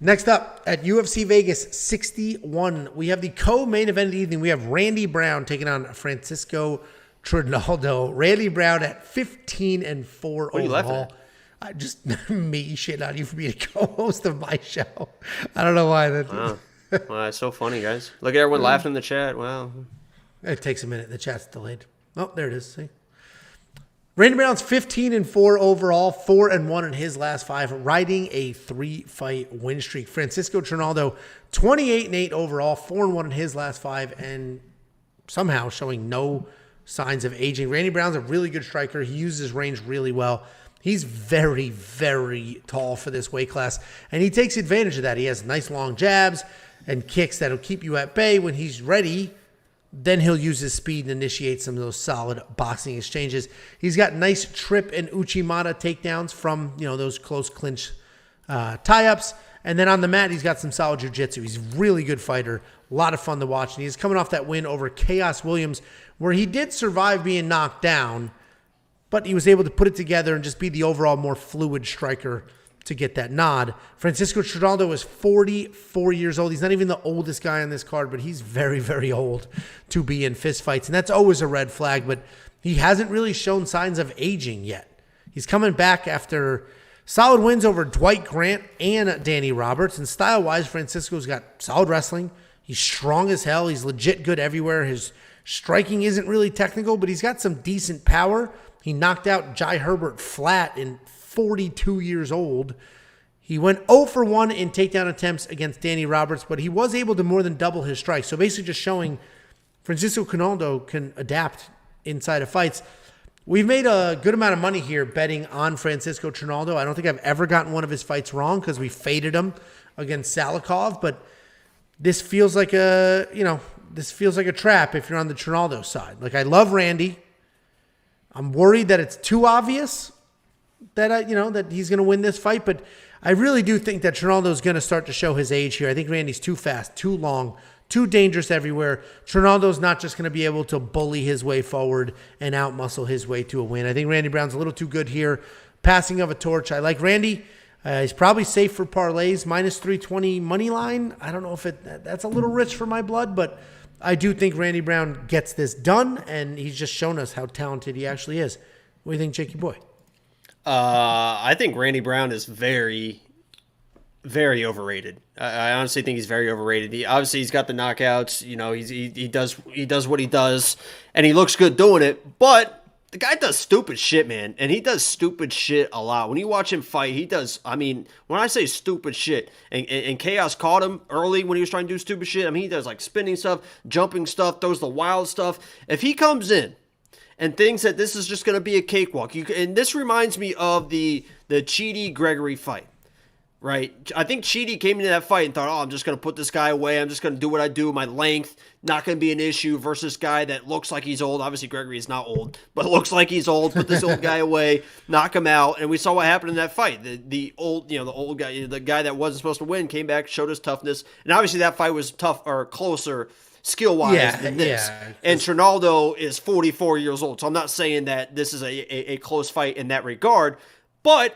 Next up, at UFC Vegas 61, we have the co-main event of the evening. We have Randy Brown taking on Francisco Trinaldo. Randy Brown at 15-4 What are you laughing overall. at? I just me shit on you for being a co-host of my show. I don't know why that. Wow. Well, it's so funny, guys. Look at everyone laughing in the chat. Wow. It takes a minute. The chat's delayed. Oh, there it is. See? Randy Brown's 15-4 overall, 4-1 in his last 5, riding a 3-fight win streak. Francisco Trinaldo, 28-8 overall, 4-1 in his last 5, and somehow showing no signs of aging. Randy Brown's a really good striker. He uses his range really well. He's very, very tall for this weight class, and he takes advantage of that. He has nice long jabs and kicks that'll keep you at bay. When he's ready, then he'll use his speed and initiate some of those solid boxing exchanges. He's got nice trip and Uchimata takedowns from, those close clinch tie-ups. And then on the mat, he's got some solid jiu-jitsu. He's a really good fighter. A lot of fun to watch. And he's coming off that win over Chaos Williams, where he did survive being knocked down, but he was able to put it together and just be the overall more fluid striker to get that nod. Francisco Trinaldo is 44 years old. He's not even the oldest guy on this card, but he's very, very old to be in fistfights. And that's always a red flag, but he hasn't really shown signs of aging yet. He's coming back after solid wins over Dwight Grant and Danny Roberts. And style-wise, Francisco's got solid wrestling. He's strong as hell. He's legit good everywhere. His striking isn't really technical, but he's got some decent power. He knocked out Jai Herbert flat in 42 years old. He went 0 for 1 in takedown attempts against Danny Roberts, but he was able to more than double his strikes. So basically just showing Francisco Trinaldo can adapt inside of fights. We've made a good amount of money here betting on Francisco Trinaldo. I don't think I've ever gotten one of his fights wrong because we faded him against Salikov, but this feels like a trap if you're on the Trinaldo side. Like, I love Randy. I'm worried that it's too obvious that that he's going to win this fight, but I really do think that Trinaldo is going to start to show his age here. I think Randy's too fast, too long, too dangerous everywhere. Trinaldo's not just going to be able to bully his way forward and outmuscle his way to a win. I think Randy Brown's a little too good here. Passing of a torch. I like Randy. He's probably safe for parlays. Minus 320 money line. I don't know if that's a little rich for my blood, but I do think Randy Brown gets this done, and he's just shown us how talented he actually is. What do you think, Jakey boy? I think Randy Brown is very, very overrated. I honestly think he's very overrated. He's got the knockouts. He does what he does, and he looks good doing it. But the guy does stupid shit, man, and he does stupid shit a lot. When you watch him fight, he does. I mean, when I say stupid shit, and Chaos caught him early when he was trying to do stupid shit. I mean, he does like spinning stuff, jumping stuff, throws the wild stuff. If he comes in and thinks that this is just going to be a cakewalk. And this reminds me of the Chidi-Gregory fight, right? I think Chidi came into that fight and thought, I'm just going to put this guy away. I'm just going to do what I do. My length, not going to be an issue versus guy that looks like he's old. Obviously, Gregory is not old, but looks like he's old. Put this old guy away, knock him out. And we saw what happened in that fight. The old guy, the guy that wasn't supposed to win came back, showed his toughness. And obviously that fight was tough or closer skill-wise than this. Yeah. And Trinaldo is 44 years old. So I'm not saying that this is a close fight in that regard. But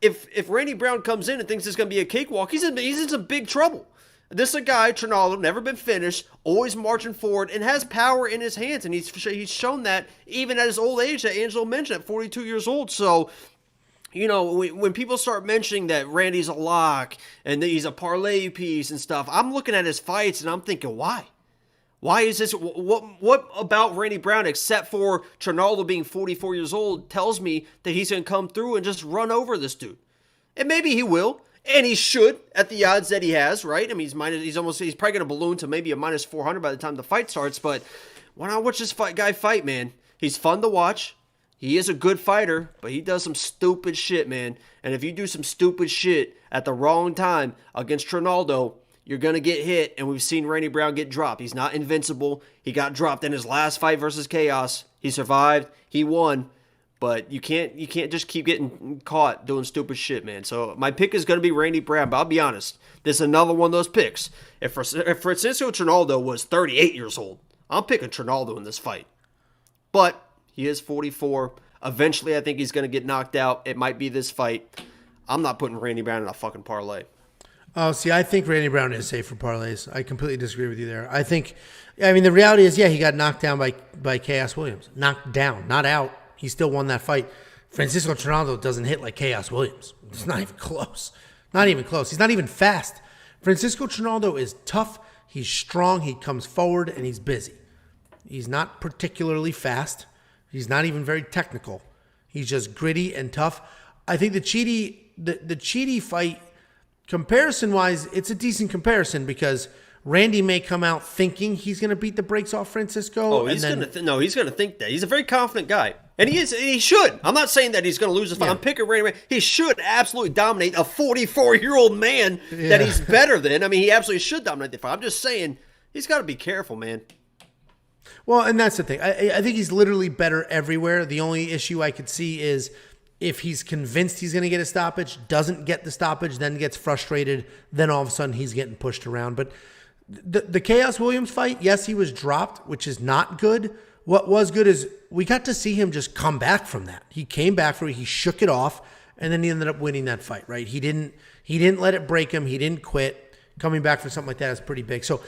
if Randy Brown comes in and thinks it's going to be a cakewalk, he's in some big trouble. This is a guy, Trinaldo, never been finished, always marching forward, and has power in his hands. And he's shown that even at his old age that Angelo mentioned, at 42 years old. So, when people start mentioning that Randy's a lock and that he's a parlay piece and stuff, I'm looking at his fights and I'm thinking, why? Why is this? What about Randy Brown, except for Trinaldo being 44 years old, tells me that he's going to come through and just run over this dude? And maybe he will, and he should at the odds that he has, right? I mean, he's probably going to balloon to maybe a minus 400 by the time the fight starts. But when I watch this guy fight, man, he's fun to watch. He is a good fighter, but he does some stupid shit, man. And if you do some stupid shit at the wrong time against Trinaldo, you're going to get hit, and we've seen Randy Brown get dropped. He's not invincible. He got dropped in his last fight versus Chaos. He survived. He won. But you can't just keep getting caught doing stupid shit, man. So my pick is going to be Randy Brown, but I'll be honest. This is another one of those picks. If Francisco Trinaldo was 38 years old, I'm picking Trinaldo in this fight. But he is 44. Eventually, I think he's going to get knocked out. It might be this fight. I'm not putting Randy Brown in a fucking parlay. Oh, see, I think Randy Brown is safe for parlays. I completely disagree with you there. The reality is, yeah, he got knocked down by Chaos Williams. Knocked down, not out. He still won that fight. Francisco Trinaldo doesn't hit like Chaos Williams. It's not even close. Not even close. He's not even fast. Francisco Trinaldo is tough. He's strong. He comes forward, and he's busy. He's not particularly fast. He's not even very technical. He's just gritty and tough. I think the Cheaty fight, comparison-wise, it's a decent comparison because Randy may come out thinking he's going to beat the brakes off Francisco. Oh, he's going to think that. He's a very confident guy. And he should. I'm not saying that he's going to lose the fight. Yeah. I'm picking Randy Brown. He should absolutely dominate a 44-year-old man that he's better than. I mean, he absolutely should dominate the fight. I'm just saying he's got to be careful, man. Well, and that's the thing. I think he's literally better everywhere. The only issue I could see is if he's convinced he's going to get a stoppage, doesn't get the stoppage, then gets frustrated, then all of a sudden he's getting pushed around. But the Chaos Williams fight, yes, he was dropped, which is not good. What was good is we got to see him just come back from that. He came back from it, he shook it off, and then he ended up winning that fight, right? He didn't let it break him. He didn't quit. Coming back from something like that is pretty big. So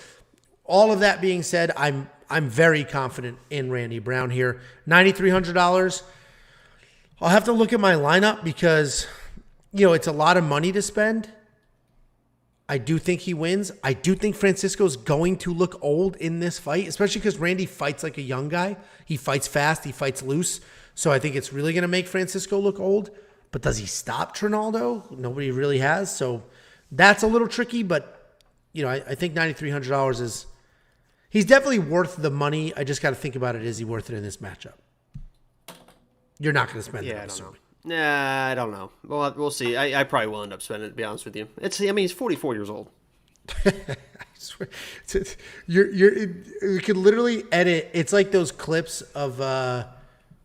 all of that being said, I'm very confident in Randy Brown here. $9,300. I'll have to look at my lineup because, it's a lot of money to spend. I do think he wins. I do think Francisco's going to look old in this fight, especially because Randy fights like a young guy. He fights fast. He fights loose. So I think it's really going to make Francisco look old. But does he stop Trinaldo? Nobody really has. So that's a little tricky. But, I think $9,300 is... He's definitely worth the money. I just got to think about it. Is he worth it in this matchup? You're not going to spend it, I'm assuming. Nah, I don't know. Well, we'll see. I probably will end up spending it, to be honest with you. He's 44 years old. I swear. You could literally edit. It's like those clips of,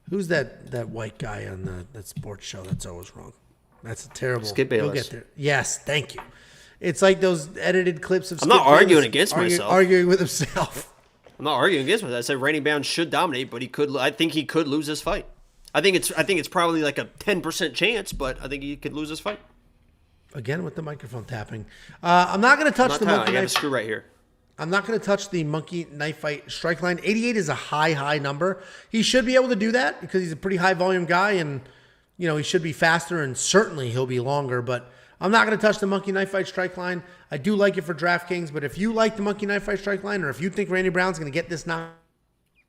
who's that white guy on that sports show that's always wrong? That's terrible. Skip Bayless. You'll get there. Yes, thank you. It's like those edited clips of I'm not arguing against myself. Arguing with himself. I'm not arguing against myself. I said Randy Brown should dominate, but I think he could lose this fight. I think it's probably like a 10% chance, but I think he could lose this fight. Again with the microphone tapping. I'm not going to touch the monkey knife. I got a knife. screw right here. I'm not going to touch the monkey knife fight strike line. 88 is a high number. He should be able to do that because he's a pretty high volume guy, and he should be faster, and certainly he'll be longer. But I'm not going to touch the monkey knife fight strike line. I do like it for DraftKings, but if you like the monkey knife fight strike line, or if you think Randy Brown's going to get this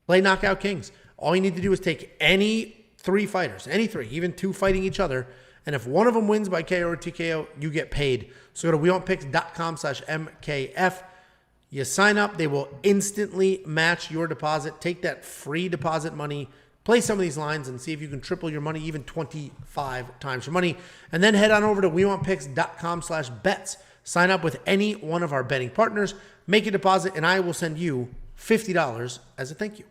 play Knockout Kings. All you need to do is take any three fighters, any three, even two fighting each other. And if one of them wins by KO or TKO, you get paid. So go to WeWantPicks.com/MKF. You sign up. They will instantly match your deposit. Take that free deposit money, play some of these lines, and see if you can triple your money, even 25 times your money. And then head on over to WeWantPicks.com/bets. Sign up with any one of our betting partners. Make a deposit, and I will send you $50 as a thank you.